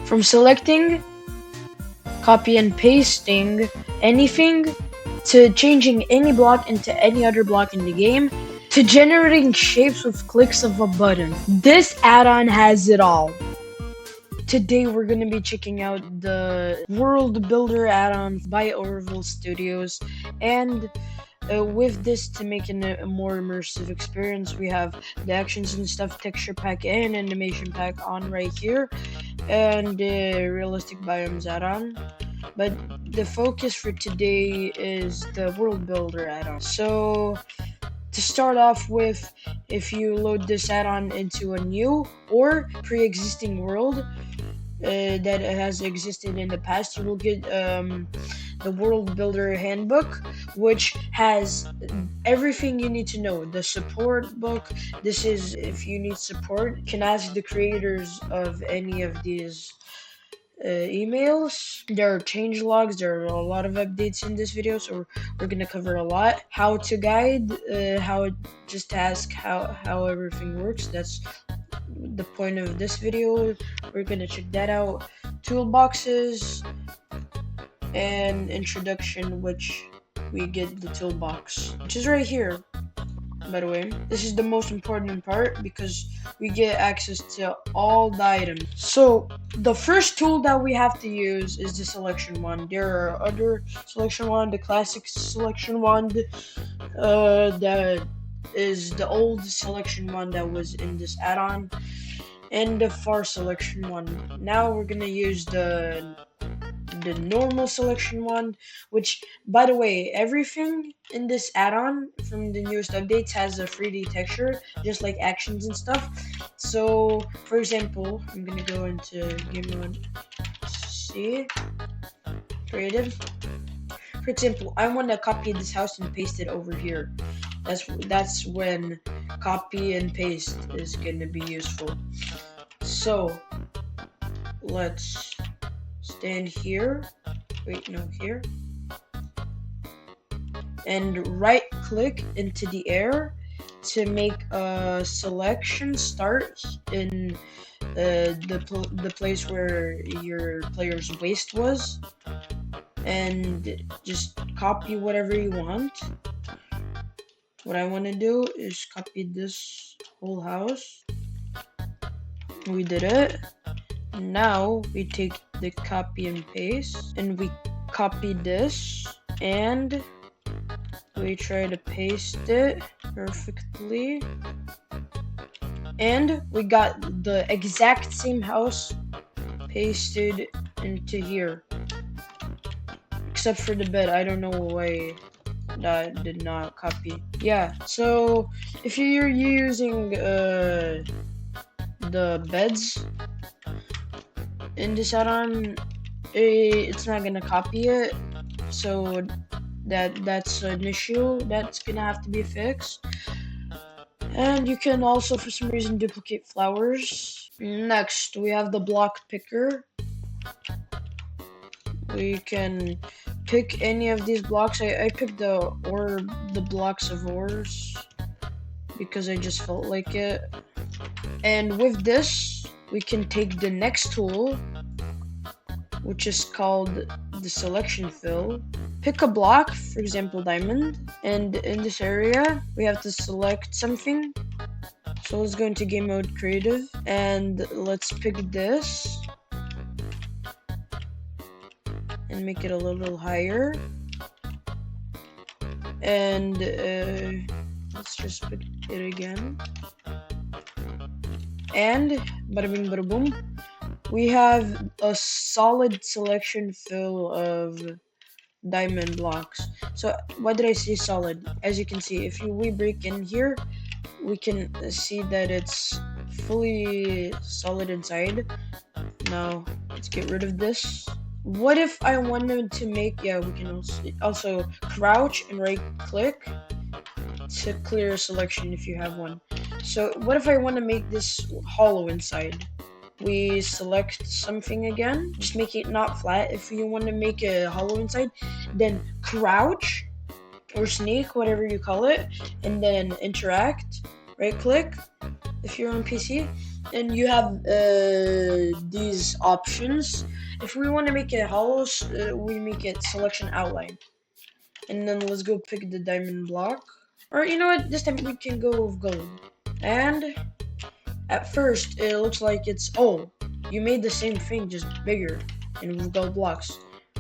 From selecting, copy and pasting anything, to changing any block into any other block in the game, to generating shapes with clicks of a button. This add-on has it all. Today we're going to be checking out the World Builder add-on by Oreville Studios, and with this, to make it a more immersive experience, we have the actions and stuff texture pack and animation pack on right here, and the realistic biomes add-on. But the focus for today is the World Builder add-on. So to start off with, if you load this add-on into a new or pre-existing world that has existed in the past, you will get the World Builder Handbook, which has everything you need to know. The support book. This is if you need support, you can ask the creators of any of these emails. There are change logs. There are a lot of updates in this video, so we're gonna cover a lot. How to guide, how just ask how everything works. That's the point of this video. We're gonna check that out. Toolboxes and introduction, which we get the toolbox, which is right here. By the way, this is the most important part because we get access to all the items. So the first tool that we have to use is the selection wand. There are other selection wand, the classic selection wand, that is the old selection wand that was in this add-on, and the far selection wand. Now we're gonna use the normal selection wand, which, by the way, everything in this add-on from the newest updates has a 3D texture, just like actions and stuff. So for example, I'm gonna go into game mode, see, creative. For example, I want to copy this house and paste it over here. That's when copy and paste is gonna be useful. So let's stand here, here, and right click into the air to make a selection start in the place where your player's waist was, and just copy whatever you want. What I want to do is copy this whole house. We did it. Now we take the copy and paste and we copy this and we try to paste it perfectly, and we got the exact same house pasted into here, except for the bed. I don't know why that did not copy. Yeah, so if you're using the beds in this add-on, it's not gonna copy it, so that's an issue that's gonna have to be fixed. And you can also, for some reason, duplicate flowers. Next, we have the block picker. We can pick any of these blocks. I picked the blocks of ores because I just felt like it. And with this, we can take the next tool, which is called the selection fill. Pick a block, for example, diamond, and in this area, we have to select something. So let's go into game mode creative, and let's pick this, and make it a little higher. And let's just pick it again. And bada bing bada boom, we have a solid selection fill of diamond blocks. So why did I say solid? As you can see, if we break in here, we can see that it's fully solid inside. Now let's get rid of this. What if I wanted to make, we can also crouch and right click to clear a selection if you have one. So what if I want to make this hollow inside? We select something again, just make it not flat. If you want to make a hollow inside, then crouch or sneak, whatever you call it, and then interact, right click if you're on PC, and you have these options. If we want to make it hollow, we make it selection outline, and then let's go pick the diamond block. Or you know what, this time we can go with gold. And at first it looks like it's, oh, you made the same thing just bigger and with gold blocks.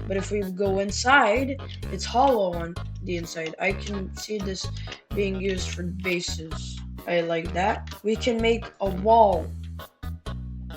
But if we go inside, it's hollow on the inside. I can see this being used for bases. I like that. We can make a wall.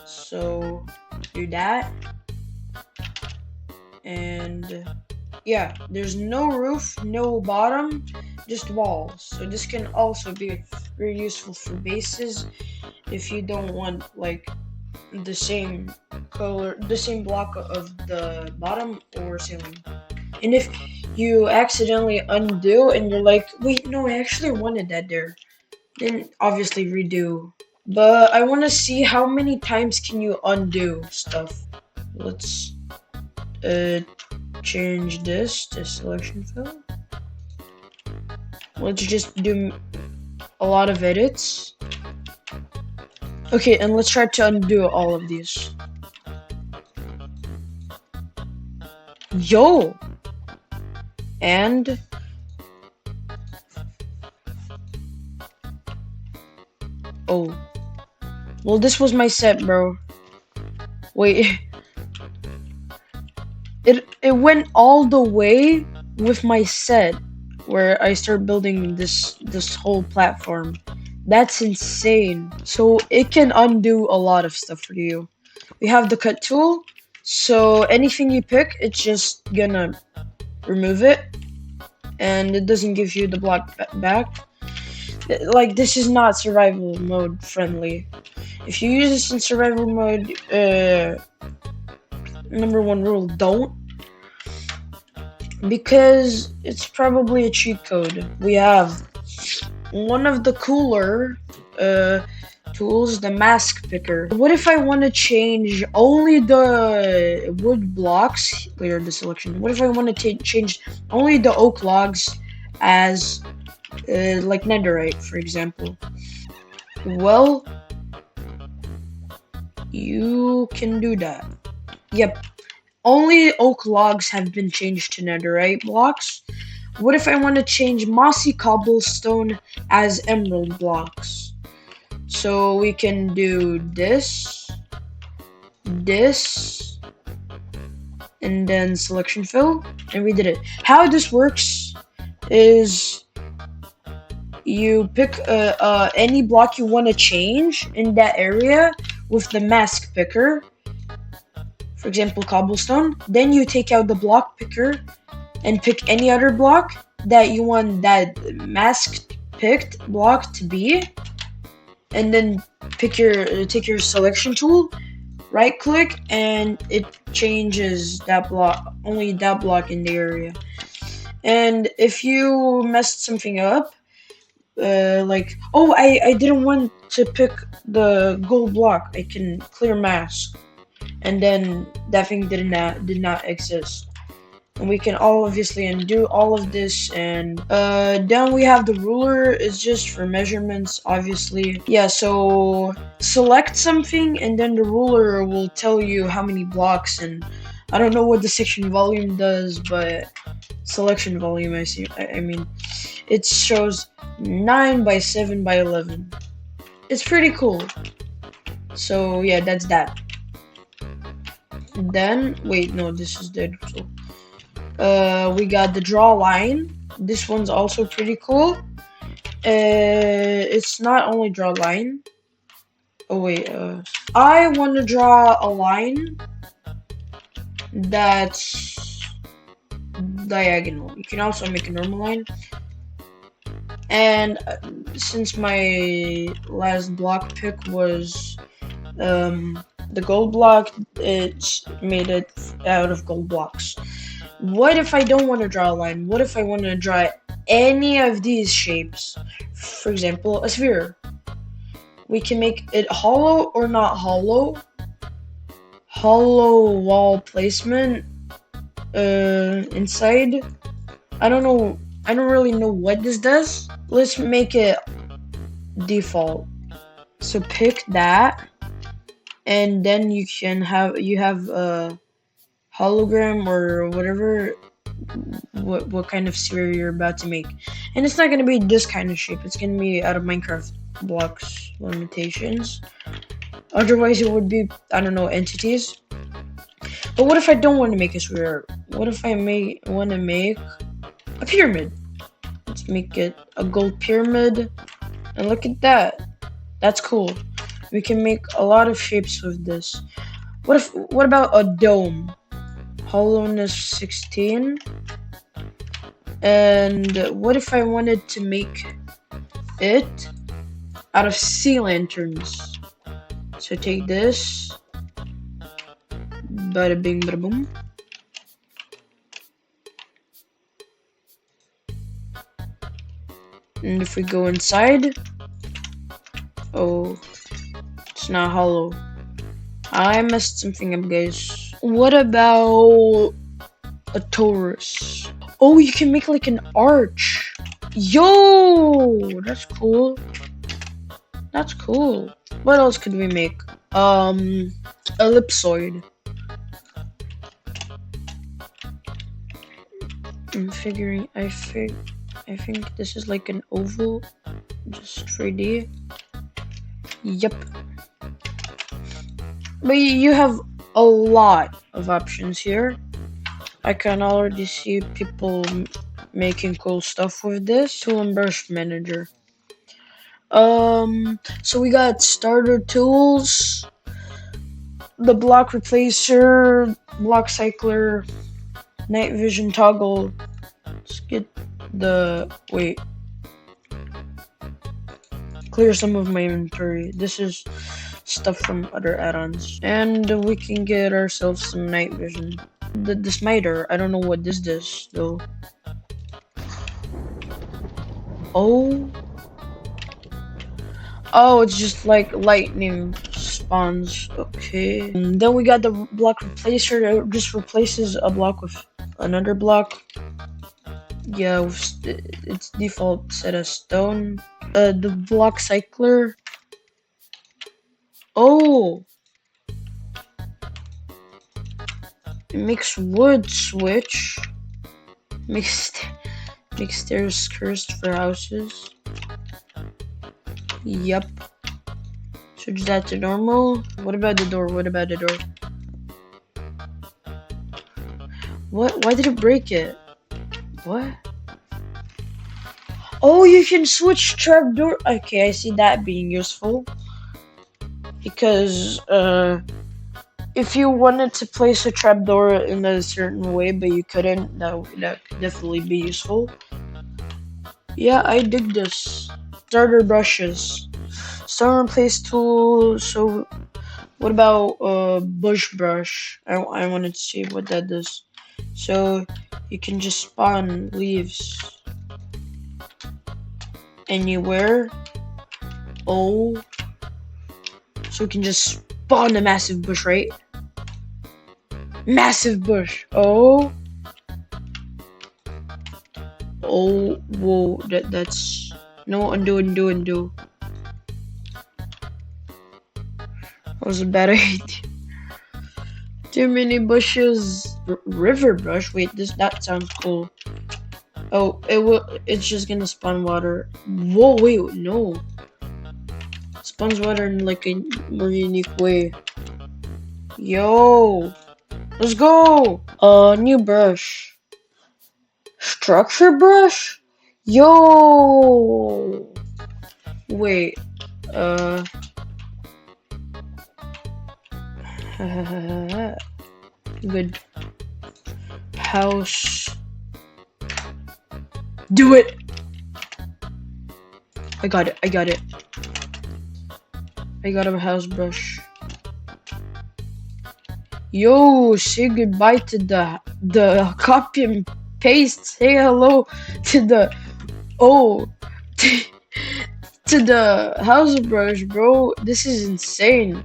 So do that. And yeah, there's no roof, no bottom, just walls. So this can also be very useful for bases if you don't want like the same color, the same block of the bottom or ceiling. And if you accidentally undo and you're like, wait, no, I actually wanted that there, then obviously redo. But I want to see how many times can you undo stuff. Let's change this to selection fill. Let's just do a lot of edits. Okay, and let's try to undo all of these. Yo! And oh. Well, this was my set, bro. Wait. It went all the way with my set where I start building this whole platform. That's insane. So it can undo a lot of stuff for you. We have the cut tool. So anything you pick, it's just gonna remove it, and it doesn't give you the block back. Like, this is not survival mode friendly. If you use this in survival mode, number one rule, don't. Because it's probably a cheat code. We have one of the cooler tools, the mask picker. What if I want to change only the wood blocks? Clear the selection. What if I want to change only the oak logs as like netherite, for example? Well, you can do that. Yep. Only oak logs have been changed to netherite blocks. What if I want to change mossy cobblestone as emerald blocks? So we can do this, and then selection fill, and we did it. How this works is you pick any block you want to change in that area with the mask picker. For example, cobblestone. Then you take out the block picker and pick any other block that you want that masked picked block to be, and then take your selection tool, right click, and it changes that block, only that block in the area. And if you messed something up, like, oh, I didn't want to pick the gold block, I can clear mask, and then that thing did not exist. And we can all obviously undo all of this. And down we have the ruler. It's just for measurements, obviously. Yeah, so select something and then the ruler will tell you how many blocks. And I don't know what the section volume does, but selection volume, I mean, it shows 9 by 7 by 11. It's pretty cool. So yeah, that's that. Then wait, no, this is the tool. We got the draw line. This one's also pretty cool. It's not only draw line. Oh wait, I want to draw a line that's diagonal. You can also make a normal line. And since my last block pick was the gold block, it made it out of gold blocks. What if I don't want to draw a line? What if I want to draw any of these shapes? For example, a sphere. We can make it hollow or not hollow. Hollow wall placement inside. I don't really know what this does. Let's make it default. So pick that. and then you have a hologram or whatever, what kind of sphere you're about to make. And it's not gonna be this kind of shape, it's gonna be out of Minecraft blocks limitations. Otherwise it would be, I don't know, entities. But what if I don't want to make a sphere? What if I want to make a pyramid? Let's make it a gold pyramid. And look at that. That's cool. We can make a lot of shapes with this. What about a dome? Hollowness 16. And what if I wanted to make it out of sea lanterns? So take this. Bada bing bada boom. And if we go inside, oh, it's not hollow. I messed something up, guys. What about a Taurus? Oh, you can make like an arch. Yo, that's cool. That's cool. What else could we make? Ellipsoid. I'm figuring. I think this is like an oval, just 3D. Yep. But you have a lot of options here. I can already see people making cool stuff with this. Tool and brush manager. So we got starter tools, the block replacer, block cycler, night vision toggle. Let's get the wait. Clear some of my inventory. This is stuff from other add-ons. And we can get ourselves some night vision. The smiter, I don't know what this does though. Oh, it's just like lightning spawns. Okay. And then we got the block replacer that just replaces a block with another block. Yeah, it's default set as stone. The block cycler. Oh, it makes wood switch. Makes stairs cursed for houses. Yep. Switch that to normal. What about the door? What about the door? What? Why did it break it? What? Oh, you can switch trapdoor. Okay, I see that being useful. Because, if you wanted to place a trapdoor in a certain way, but you couldn't, that could definitely be useful. Yeah, I dig this. Starter brushes. Stone replace tool. So, what about bush brush? I wanted to see what that does. So, you can just spawn leaves anywhere. Oh. So we can just spawn a massive bush, right? Massive bush. Oh. Oh, whoa. That's... No, undo. That was a bad idea. Too many bushes. River brush? Wait, that sounds cool. Oh, it's just gonna spawn water. Whoa, wait, no. Spawns water in like a more unique way. Yo, let's go. New brush. Structure brush. Yo. Wait. Good. House. Do it. I got it. I got a house brush. Yo, say goodbye to the copy and paste. Say hello to the to the house brush, bro. This is insane.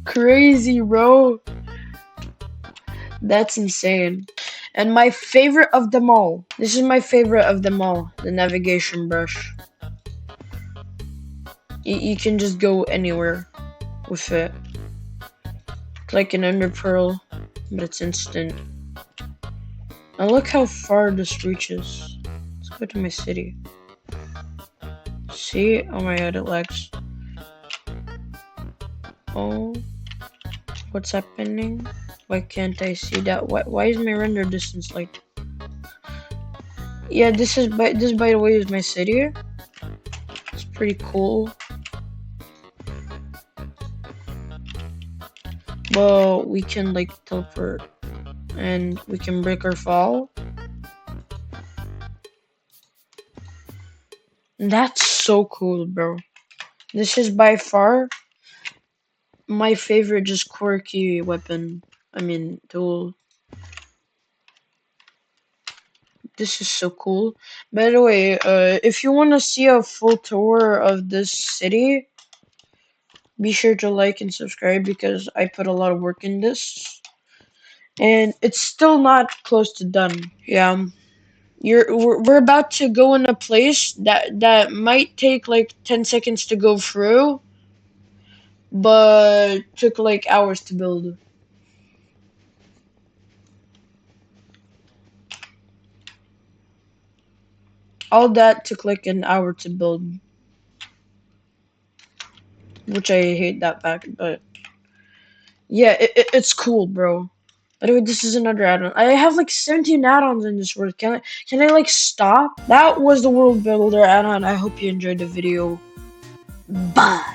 Crazy, bro. That's insane. And my favorite of them all. This is my favorite of them all. The navigation brush. You can just go anywhere with it. Like an ender pearl, but it's instant. And look how far this reaches. Let's go to my city. See? Oh my god, it lags. Oh, what's happening? Why can't I see that? Why is my render distance like? Yeah, this by the way is my city. It's pretty cool. Well, we can like teleport and we can break our fall. That's so cool, bro. This is by far my favorite just quirky weapon. I mean, tool. This is so cool. By the way, if you want to see a full tour of this city, be sure to like and subscribe because I put a lot of work in this. And it's still not close to done. Yeah. We're about to go in a place that might take like 10 seconds to go through, but took like hours to build. All that took like an hour to build, which I hate that fact, but yeah, it's cool, bro. By the way, this is another add-on. I have like 17 add-ons in this world. Can I like stop? That was the world builder add-on. I hope you enjoyed the video. Bye.